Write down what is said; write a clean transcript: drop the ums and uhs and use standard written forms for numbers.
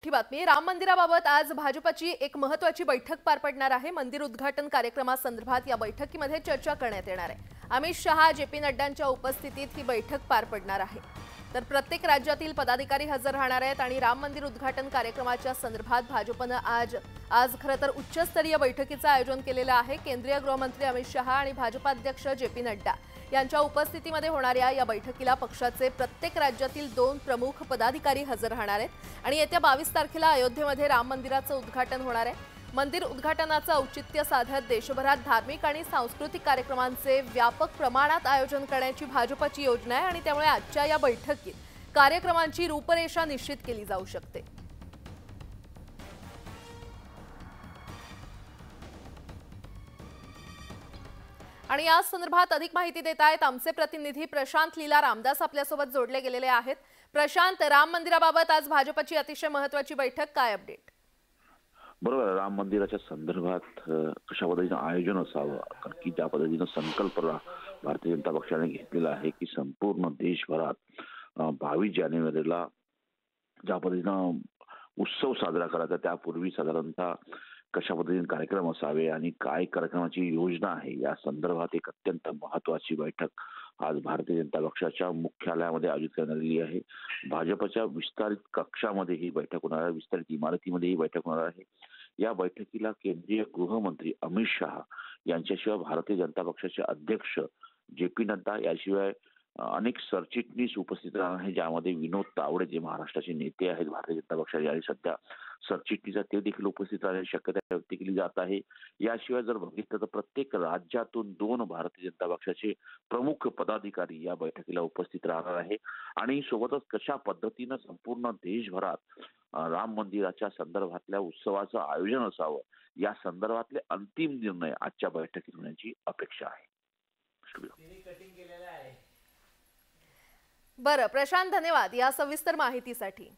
मोठी बातमी। राम मंदिराबाबत आज भाजपची एक महत्त्वाची बैठक पार पडणार आहे। मंदिर उद्घाटन कार्यक्रमासंदर्भात या बैठकीमध्ये चर्चा करण्यात येणार आहे। अमित शहा, जे.पी. नड्डांच्या उपस्थितीत ही बैठक पार पडणार आहे। तर प्रत्येक राज्यातील पदाधिकारी हजर राहणार आहेत आणि राम मंदिर उद्घाटन कार्यक्रमाच्या संदर्भात भाजपने आज खरं तर उच्चस्तरीय बैठकीचं आयोजन केलेलं आहे। केंद्रीय गृहमंत्री अमित शहा आणि भाजपाध्यक्ष जे.पी. नड्डा यांच्या उपस्थितीमध्ये होणाऱ्या या बैठकीला पक्षाचे प्रत्येक राज्यातील 2 प्रमुख पदाधिकारी हजर राहणार आहेत आणि येत्या 22 तारखेला अयोध्येमध्ये राम मंदिराचं उद्घाटन होणार आहे। मंदिर उद्घाटनाचं औचित्य साधत देशभरात धार्मिक आणि सांस्कृतिक कार्यक्रमांचे व्यापक प्रमाणात आयोजन करण्याची भाजपची योजना आहे आणि त्यामुळे आजच्या या बैठकीत कार्यक्रमांची रूपरेषा निश्चित केली जाऊ शकते। आणि या संदर्भात अधिक माहिती देत आहेत आमचे प्रतिनिधी प्रशांत लीला रामदास आपल्यासोबत जोडले गेलेले आहेत। प्रशांत, राम मंदिराबाबत आज भाजपची अतिशय महत्त्वाची बैठक, काय अपडेट? बरोबर, राम मंदिराच्या संदर्भात कशा पद्धतीने आयोजन असावं, कारण की त्या पद्धतीने संकल्पना भारतीय जनता पक्षाने घेतलेला आहे की संपूर्ण देशभरात 22 जानेवारीला ज्या पद्धतीने उत्सव साजरा करायचा त्यापूर्वी साधारणतः कशा पद्धतीने कार्यक्रम असावे आणि काय कार्यक्रमाची योजना आहे या संदर्भात एक अत्यंत महत्त्वाची बैठक आज भारतीय जनता पक्षाच्या मुख्यालयामध्ये आयोजित करण्यात आली आहे। भाजपच्या विस्तारित कक्षामध्ये ही बैठक होणार आहे, विस्तारित इमारतीमध्ये ही बैठक होणार आहे। या बैठकीला केंद्रीय गृहमंत्री अमित शहा यांच्याशिवाय भारतीय जनता पक्षाचे अध्यक्ष जे.पी. नड्डा याशिवाय अनेक सरचिटणीस उपस्थित राहणार आहे, ज्यामध्ये विनोद तावडे जे महाराष्ट्राचे नेते आहेत भारतीय जनता पक्षाचे आणि सध्या सरचिटणीस ते देखील उपस्थित राहण्याची शक्यता व्यक्त केली जात आहे। याशिवाय जर बघितलं तर प्रत्येक राज्यातून 2 भारतीय जनता पक्षाचे प्रमुख पदाधिकारी या बैठकीला उपस्थित राहणार आहे आणि सोबतच कशा पद्धतीनं संपूर्ण देशभरात राम मंदिराच्या संदर्भातल्या उत्सवाचं आयोजन असावं या संदर्भातले अंतिम निर्णय आजच्या बैठकीत होण्याची अपेक्षा आहे। बरं प्रशांत, धन्यवाद या सविस्तर माहितीसाठी।